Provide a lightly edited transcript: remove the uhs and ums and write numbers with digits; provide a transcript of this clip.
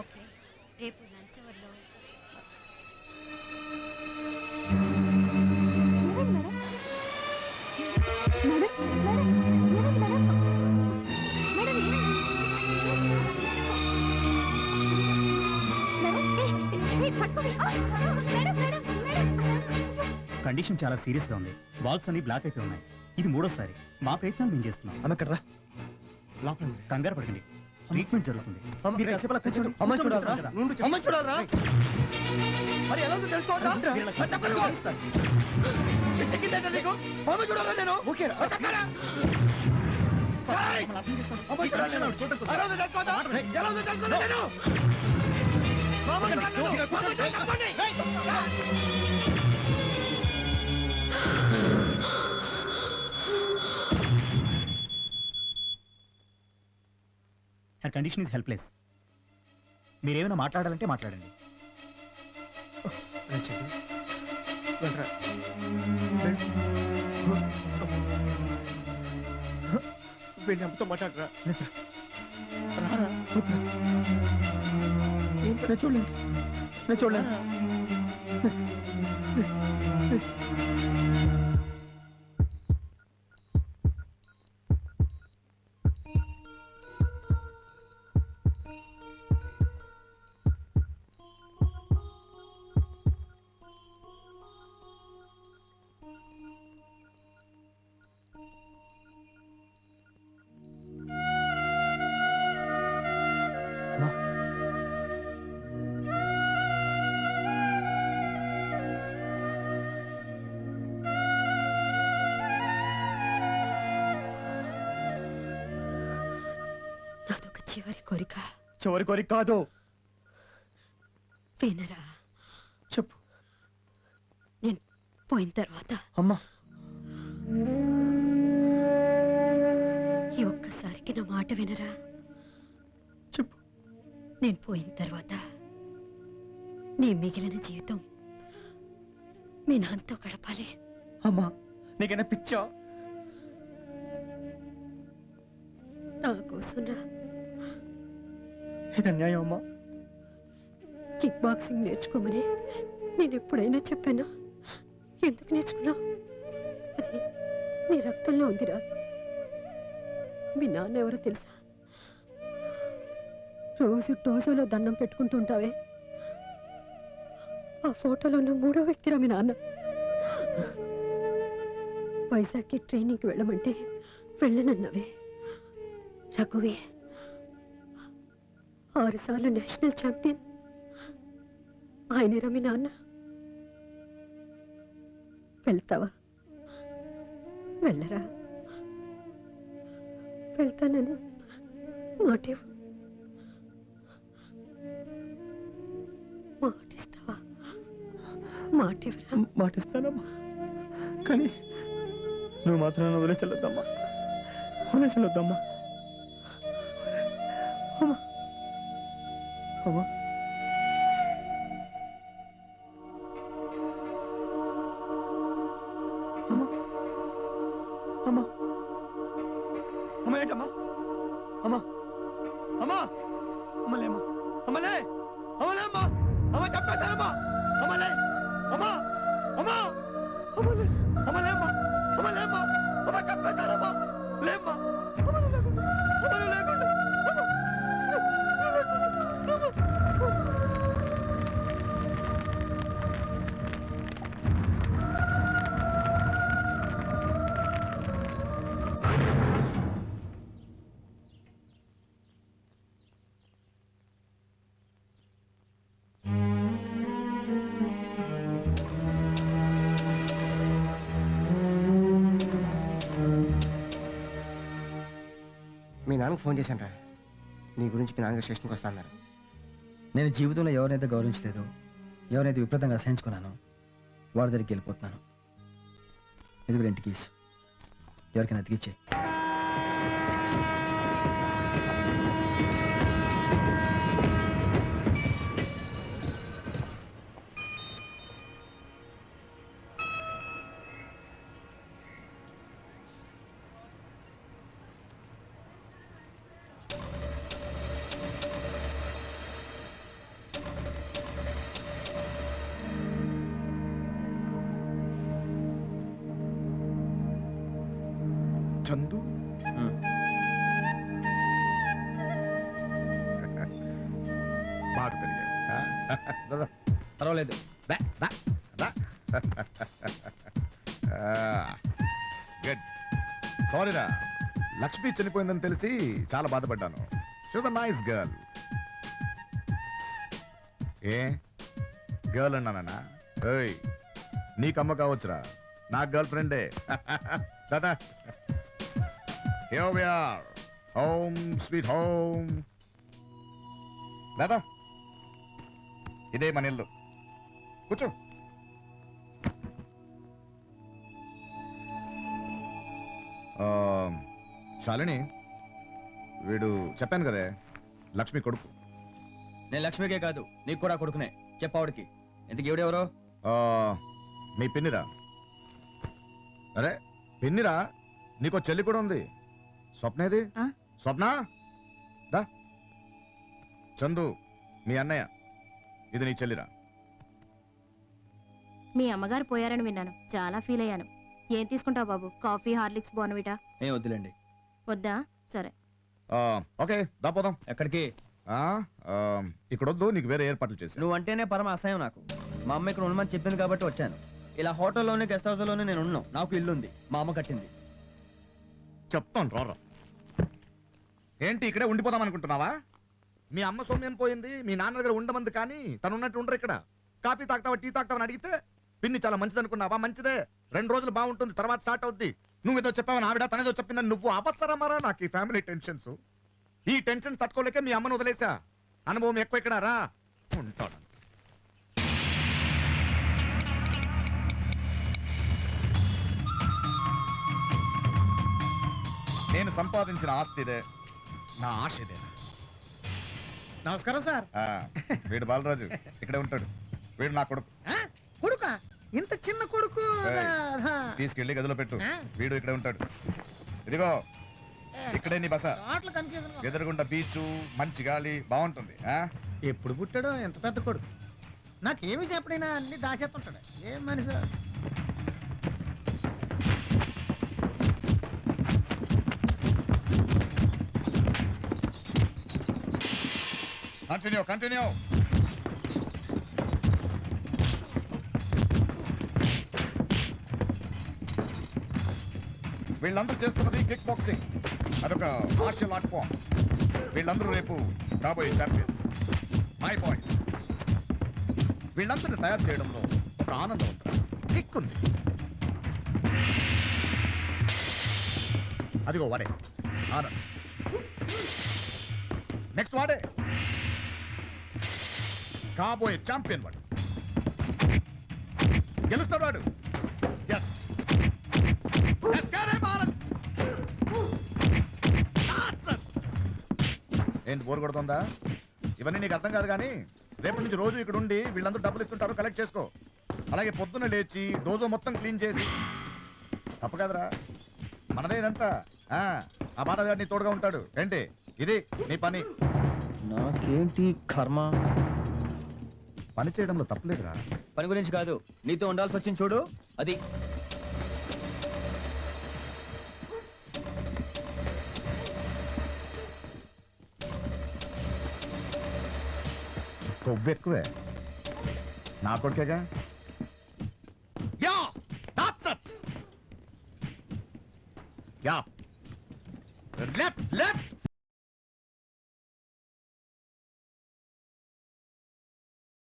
Okay, రేపు lunch అవర్లో. Condition చాలా సీరియస్ గా ఉంది. బాల్స్ అన్ని బ్లాక్ అయిపోయి ఉన్నాయి. ఇది మూడోసారి. మా ప్రయత్నాలు మేము చేస్తున్నాం. ఆమె ఎక్కడ రా? కంగారు పడకండి, ట్రీట్మెంట్ జరుగుతుంది. మీరు కాసేపు అలా కూర్చోండి. అమ్మ చూడాలరా? కదా. అమ్మ చూడాలరా? మరి ఎలా ఉందో తెలుసుకోవద్దా? పిచ్చెక్కిందేంటా నీకు? అమ్మ చూడాలా నేను? ఓకేరా? మమ్మల్ని అర్థం చేసుకోండి. అమ్మ చూడాలి నేను. ఎలా ఉందో తెలుసుకోవద్దా? ఎలా ఉందో తెలుసుకోవద్దా నేను? అమ్మ చూడాలి నేను. అమ్మ చూడాలి. Her condition is helpless. మీరేమైనా మాట్లాడాలంటే మాట్లాడండి. వీడిని అమ్మతో మాట్లాడరా? చూడలేదు, నేను చూడలేదు. చివరి కోరిక. చివరి కోరిక కాదు. వినరా? చెప్పు. నేను పోయిన తర్వాత అమ్మా, ఈ ఒక్కసారికి నా మాట వినరా? చెప్పు. నేను పోయిన తర్వాత నీ మిగిలిన జీవితం మీ నాన్నతో గడపాలి. అమ్మా, నీకైనా పిచ్చా? నా కోసం రా. ఇది అన్యాయం అమ్మా. కిక్ బాక్సింగ్ నేర్చుకోమని నేను ఎప్పుడైనా చెప్పానా? ఎందుకు నేర్చుకున్నావు? అది నీ రక్తంలో ఉందిరా. మీ నాన్న ఎవరో తెలుసా? రోజు టోజోలో దండం పెట్టుకుంటూ ఉంటావే, ఆ ఫోటోలో ఉన్న మూడో వ్యక్తిరా మీ నాన్న. వైజాగ్కి ట్రైనింగ్కి వెళ్ళమంటే వెళ్ళనన్నవే. రఘువే 6 సార్లు నేషనల్ ఛాంపియన్. ఆయనేరా మీ నాన్న. వెళ్తావా? వెళ్ళరా? వెళ్తానని మాటివ్వు. మాటిస్తావా? మాటివ్వరా? మాటిస్తానమ్మా, కానీ నువ్వు మాత్రం నన్ను వదిలేసి వెళ్ళొద్దమ్మా. వదిలేసి వెళ్ళొద్దమ్మా. అమ్మా, అమ్మా, అమ్మా, అమ్మా, అమ్మ ఏంటమ్మా? అమ్మా, అమ్మా, అమ్మలే అమ్మా, అమ్మలే, అమ్మలే అమ్మా, అమ్మ చెప్పేస్తానమ్మా, అమ్మలే, అమ్మా, అమ్మా, అమ్మలే, అమ్మలే అమ్మా, అమ్మలే అమ్మా, అమ్మ చెప్పేస్తానమ్మా, లేమ్మా, అమ్మలే లేకుండా, అమ్మలే లేకుండా, అమ్మా. మీ నాన్నకు ఫోన్ చేశాను రా. నీ గురించి మీ నాన్నగారు స్టేషన్కి వస్తా అన్నారు. నేను జీవితంలో ఎవరినైతే గౌరవించలేదు, ఎవరైతే విపరీతంగా అసహించుకున్నానో వాడి దగ్గరికి వెళ్ళిపోతున్నాను. ఇదిగో ఇంటికి ఎవరికైనా అతికిచ్చే. చందు బాగా పెరిగావు. పర్వాలేదు. గుడ్. సారీరా, లక్ష్మి చనిపోయిందని తెలిసి చాలా బాధపడ్డాను. She was a nice girl. A girl అన్నానా? ఏయ్, నీకమ్మ కావచ్చురా, నా గర్ల్ ఫ్రెండే. దాదా, here we are, home sweet home. దాదా, ఇదే మన ఇల్లు. కూర్చో. శాలిని, వీడు చెప్పాను కదే, లక్ష్మి కొడుకు. నేను లక్ష్మికే కాదు, నీకు కూడా కొడుకునే. చెప్పావుడికి ఇంతకు ఎవడెవరో? మీ పిన్నిరా. అరే పిన్నిరా, నీకో చెల్లి కూడా ఉంది. స్వప్నేది? స్వప్న దా. చందు మీ అన్నయ్య, ఇది నీ చెల్లిరా. మీ అమ్మగారు పోయారని విన్నాను, చాలా ఫీల్ అయ్యాను. ఏం తీసుకుంటావు బాబు? Coffee, Horlicks, Bournvita? ఏం వద్దులేండి. వద్దా? సరే. ఓకే, దాపోదాం. ఎక్కడికి? ఇక్కడ వద్దు, నీకు వేరే ఏర్పాట్లు చేసి. నువ్వు అంటేనే పరమ అసహ్యం నాకు. మా అమ్మ ఇక్కడ ఉండమని చెప్పింది కాబట్టి వచ్చాను. ఇలా హోటల్లోనే గెస్ట్ హౌస్ లోనే నేను ఉన్నాను. నాకు ఇల్లు ఉంది, మా అమ్మ కట్టింది. చెప్తాను రారా. ఏంటి ఇక్కడే ఉండిపోదాం అనుకుంటున్నావా? మీ అమ్మ సౌమ్యం పోయింది, మీ నాన్న దగ్గర ఉండమంది, కానీ తను ఉన్నట్టు ఉండరు ఇక్కడ. కాఫీ తాగుతావా, టీ తాగుతావని అడిగితే పిన్ని చాలా మంచిది అనుకున్నావా? మంచిదే, 2 రోజులు బాగుంటుంది, తర్వాత స్టార్ట్ అవుద్ది. నువ్వేదో చెప్పావని ఆవిడ తనేదో చెప్పిందని నువ్వు అవసరమారా? నాకు ఈ ఫ్యామిలీ టెన్షన్స్, ఈ టెన్షన్స్ తట్టుకోలేక మీ అమ్మను వదిలేసా. అనుభవం ఎక్కువ ఇక్కడ రా ఉంటాను. నేను సంపాదించిన ఆస్తి ఇదే, నా ఆశ ఇదే. నమస్కారం సార్. వీడు బాలరాజు ఇక్కడే ఉంటాడు. వీడు నా కొడుకు. కొడుక? ఇంత చిన్న కొడుకు? తీసుకెళ్లి గదిలో పెట్టు. వీడు ఇక్కడే ఉంటాడు. ఇదిగో ఇక్కడే నీ బస. ఎదురుగుండా బీచ్, మంచి గాలి, బాగుంటుంది. ఎప్పుడు పుట్టాడో ఎంత పెద్ద కొడుకు. నాకేమి చెప్పడినా అన్ని దాచేస్తుంటాడు. ఏం మనిషి. Continue continue. వీళ్ళందరూ చేస్తున్నది కిక్ బాక్సింగ్. అదొక మార్షల్ ఆర్ట్ ఫామ్. వీళ్ళందరూ రేపు రాబోయే ఛాంపియన్స్. మై పాయింట్స్, వీళ్ళందరినీ తయారు చేయడంలో ఒక ఆనందం ఉంది, కిక్ ఉంది. అదిగో వాడే ఆనంద్. నెక్స్ట్ వాడే కాబోయే ఛాంపియన్. వాడు గెలుస్తాడు. వాడు ఏంటి బోర్ కొడుతుందా? ఇవన్నీ నీకు అర్థం కాదు, కానీ రేపటి నుంచి రోజు ఇక్కడ ఉండి వీళ్ళందరూ డబ్బులు ఇస్తుంటారు, కలెక్ట్ చేసుకో. అలాగే పొద్దున్న లేచి డోజో మొత్తం క్లీన్ చేసి. తప్పు కదరా, మనదే ఇదంతా. ఆ బాధగాడు నీ తోడుగా ఉంటాడు. ఏంటి ఇది నీ పని. నాకేంటి కర్మ? పని చేయడంలో తప్పలేదురా. పని గురించి కాదు, నీతో ఉండాల్సి వచ్చింది చూడు, అది. కొవ్వు ఎక్కువే, నా కొడుకేగా. Left left